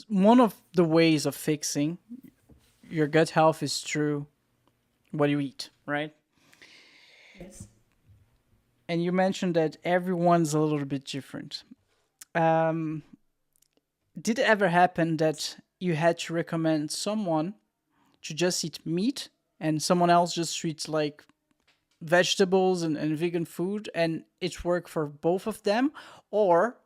one of the ways of fixing your gut health is through what you eat, right? Yes. And you mentioned that everyone's a little bit different. Um, did it ever happen that you had to recommend someone to just eat meat and someone else just eats like vegetables and vegan food and it worked for both of them? Or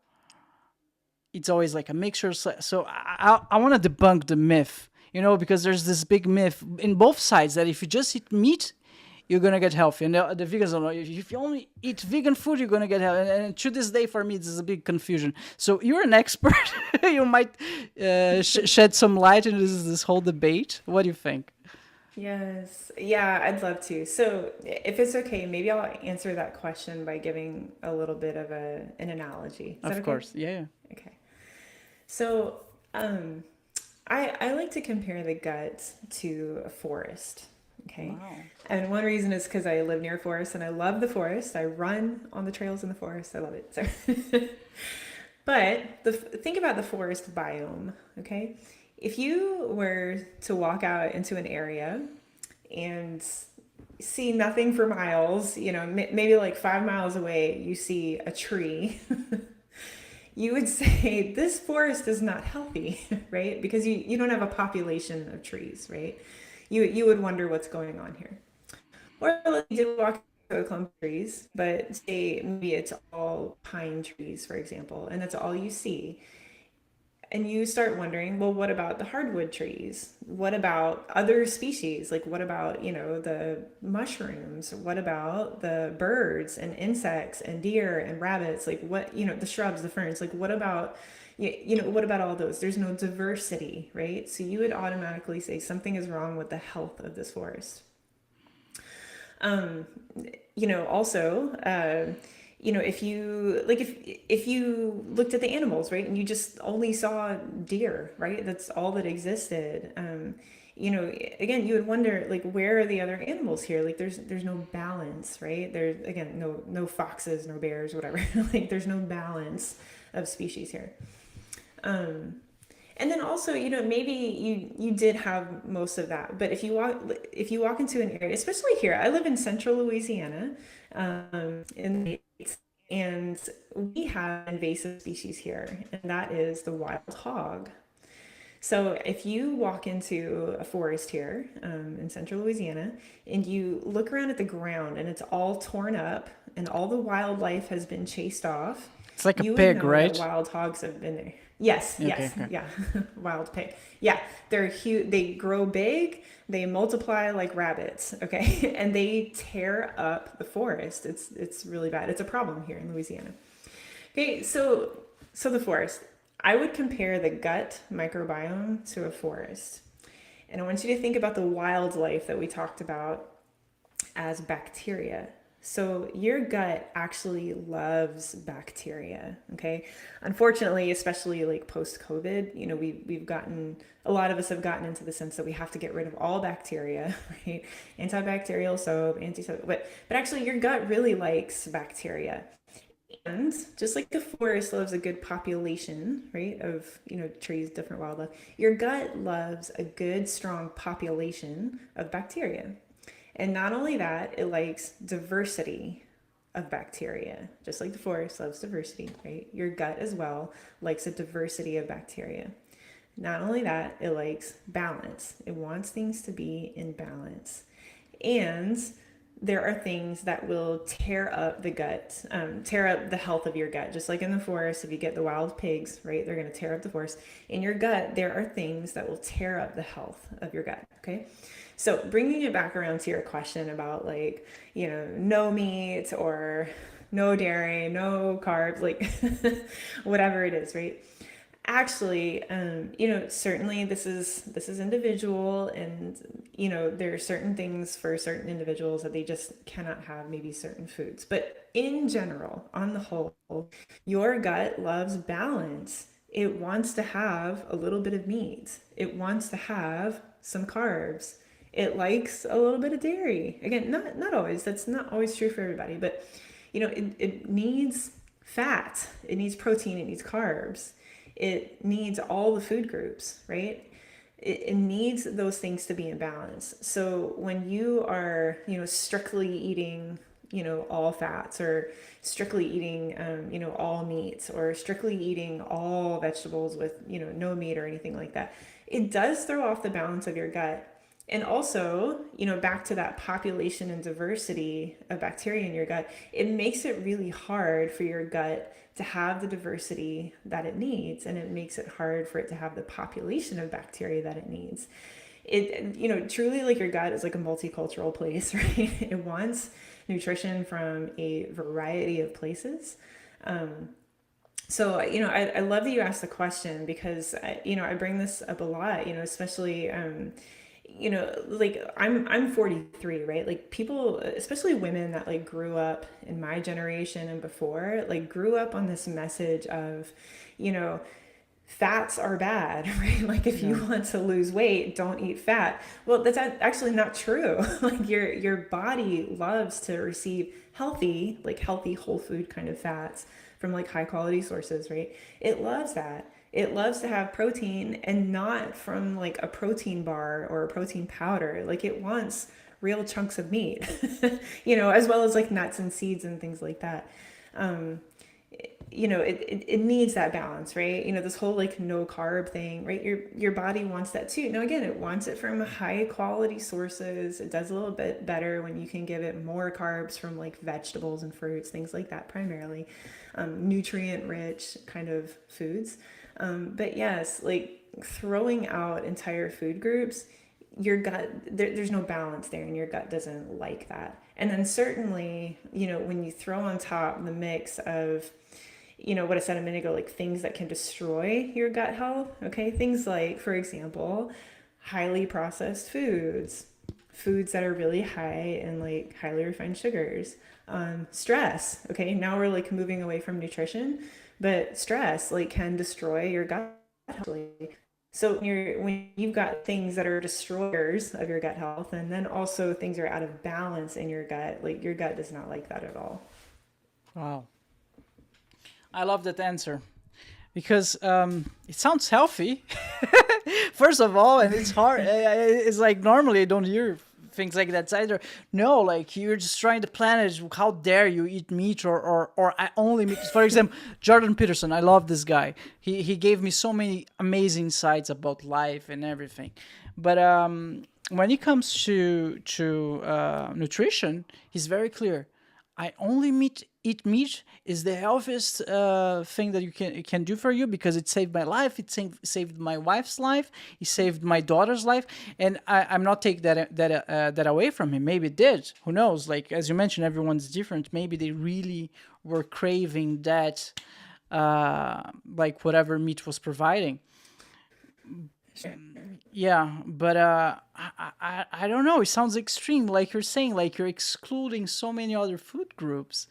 it's always like a mixture? So I want to debunk the myth, because there's this big myth in both sides that if you just eat meat, you're gonna get healthy. And the vegans don't know. If you only eat vegan food, you're gonna get healthy. And to this day, for me, this is a big confusion. So you're an expert. You might shed some light into this whole debate. What do you think? Yes. Yeah, I'd love to. So, if it's okay, maybe I'll answer that question by giving a little bit of an analogy. Is that Of okay? course, yeah. Okay. So, um, I like to compare the gut to a forest. Okay. Wow. And one reason is because I live near a forest and I love the forest. I run on the trails in the forest. I love it. So, but think about the forest biome. Okay. If you were to walk out into an area and see nothing for miles, maybe like 5 miles away, you see a tree, you would say this forest is not healthy, right? Because you don't have a population of trees, right? You would wonder what's going on here. Or let's say you did walk through a clump of trees, but say maybe it's all pine trees, for example, and that's all you see. And you start wondering, well, what about the hardwood trees? What about other species? Like, what about, the mushrooms? What about the birds and insects and deer and rabbits? Like, what, the shrubs, the ferns? Like, what about, what about all those? There's no diversity, right? So you would automatically say something is wrong with the health of this forest. Um, also, if you like, if you looked at the animals, right, and you just only saw deer, right, that's all that existed. Again, you would wonder, like, where are the other animals here? Like, there's no balance, right? There's, again, no foxes, no bears, whatever. Like, there's no balance of species here. Um, and then also, maybe you did have most of that, but if you walk into an area, especially here, I live in central Louisiana, in the States, and we have invasive species here, and that is the wild hog. So if you walk into a forest here, in central Louisiana, and you look around at the ground and it's all torn up and all the wildlife has been chased off, It's like a you would pig, know that right? wild hogs have been there. Yes, Okay, yes, okay. yeah, wild pig. Yeah, they're huge. They grow big. They multiply like rabbits. Okay, and they tear up the forest. It's really bad. It's a problem here in Louisiana. Okay, so the forest. I would compare the gut microbiome to a forest. And I want you to think about the wildlife that we talked about as bacteria. So your gut actually loves bacteria, okay? Unfortunately, especially like post COVID, we've gotten, a lot of us have gotten into the sense that we have to get rid of all bacteria, right? Antibacterial soap, antiseptic, but actually your gut really likes bacteria. And just like the forest loves a good population, right, of, trees, different wildlife, your gut loves a good, strong population of bacteria. And not only that, it likes diversity of bacteria. Just like the forest loves diversity, right? Your gut as well likes a diversity of bacteria. Not only that, it likes balance. It wants things to be in balance. And there are things that will tear up the gut, tear up the health of your gut. Just like in the forest, if you get the wild pigs, right, they're going to tear up the forest. In your gut, there are things that will tear up the health of your gut, okay? So bringing it back around to your question about, like, no meat or no dairy, no carbs, like whatever it is, right? Actually, certainly this is individual, and there are certain things for certain individuals that they just cannot have, maybe certain foods. But in general, on the whole, your gut loves balance. It wants to have a little bit of meat. It wants to have some carbs. It likes a little bit of dairy. Again, not always. That's not always true for everybody, but it needs fat. It needs protein. It needs carbs. it needs all the food groups, right? It needs those things to be in balance. So when you are, strictly eating, all fats, or strictly eating, all meats, or strictly eating all vegetables with, no meat or anything like that, it does throw off the balance of your gut. And also, back to that population and diversity of bacteria in your gut, it makes it really hard for your gut to have the diversity that it needs, and it makes it hard for it to have the population of bacteria that it needs. It, truly, like, your gut is like a multicultural place, right? It wants nutrition from a variety of places. So, I love that you asked the question, because I bring this up a lot, especially, like, I'm 43, right? Like, people, especially women that like grew up in my generation and before, like, grew up on this message of, you know, fats are bad, right? Like, if Yeah. you want to lose weight, don't eat fat. Well, that's actually not true. Like, your body loves to receive healthy, like healthy whole food kind of fats from like high quality sources, right? It loves that. It loves to have protein, and not from like a protein bar or a protein powder. Like, it wants real chunks of meat, as well as like nuts and seeds and things like that. Um, it needs that balance, right? This whole like no carb thing, right? Your body wants that too. Now, again, it wants it from high quality sources. It does a little bit better when you can give it more carbs from like vegetables and fruits, things like that, primarily nutrient rich kind of foods. But yes, like, throwing out entire food groups, your gut, there's no balance there, and your gut doesn't like that. And then certainly, when you throw on top the mix of, what I said a minute ago, like things that can destroy your gut health, okay? Things like, for example, highly processed foods that are really high in like highly refined sugars, stress, okay? Now we're like moving away from nutrition, but stress like can destroy your gut health. So when you've got things that are destroyers of your gut health, and then also things are out of balance in your gut, like, your gut does not like that at all. Wow. I love that answer because it sounds healthy. First of all, and it's hard. It's like normally I don't hear things like that either. No, like, you're just trying to plan it. How dare you eat meat, or I only meat? For example, Jordan Peterson. I love this guy. He gave me so many amazing insights about life and everything. But when it comes to nutrition, he's very clear. I only eat meat is the healthiest thing that it can do for you, because it saved my life. It saved my wife's life. It saved my daughter's life, and I'm not taking that away from him. Maybe it did. Who knows? Like, as you mentioned, everyone's different. Maybe they really were craving that, like whatever meat was providing. Sure. Yeah, but I don't know. It sounds extreme, like you're saying, like you're excluding so many other food groups.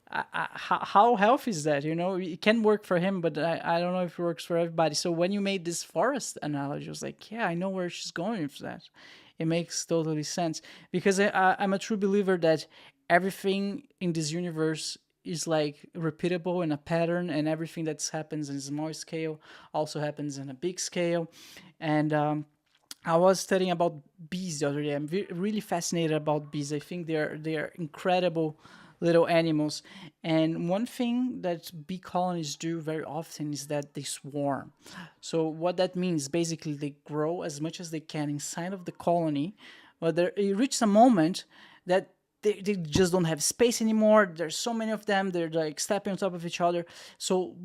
How healthy is that? It can work for him, but I don't know if it works for everybody. So when you made this forest analogy, I was like, yeah, I know where she's going with that. It makes totally sense, because I'm a true believer that everything in this universe is like repeatable in a pattern, and everything that happens in a small scale also happens in a big scale. And I was studying about bees the other day. I'm really fascinated about bees. I think they're incredible little animals. And one thing that bee colonies do very often is that they swarm. So what that means, basically, they grow as much as they can inside of the colony, but it reaches a moment that they just don't have space anymore. There's so many of them. They're like stepping on top of each other. So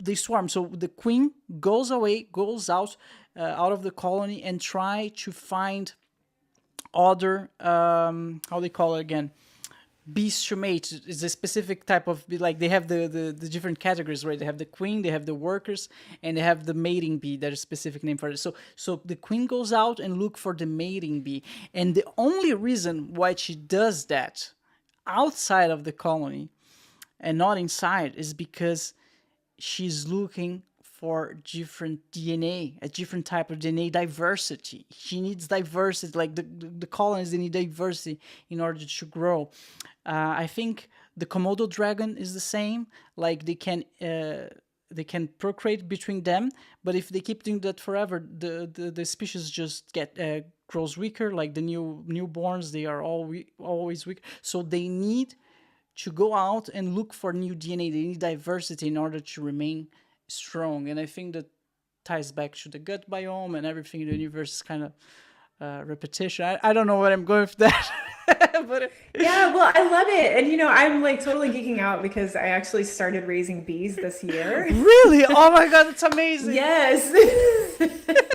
they swarm. So the queen goes away, goes out of the colony, and try to find other, how they call it again, bees to mate. Is a specific type of bee. Like, they have the different categories, right? They have the queen, they have the workers, and they have the mating bee. There's a specific name for it. So the queen goes out and look for the mating bee, and the only reason why she does that outside of the colony and not inside is because she's looking for different DNA, a different type of DNA diversity. She needs diversity, like the colonies, they need diversity in order to grow. I think the Komodo dragon is the same. Like, they can they can procreate between them, but if they keep doing that forever, the species just get grows weaker. Like the newborns, they are always weak. So they need to go out and look for new DNA. They need diversity in order to remain strong. And I think that ties back to the gut biome and everything in the universe is kind of repetition. I don't know what I'm going with that. but Yeah, well, I love it. And I'm like totally geeking out because I actually started raising bees this year. really, oh my god, it's amazing. Yes.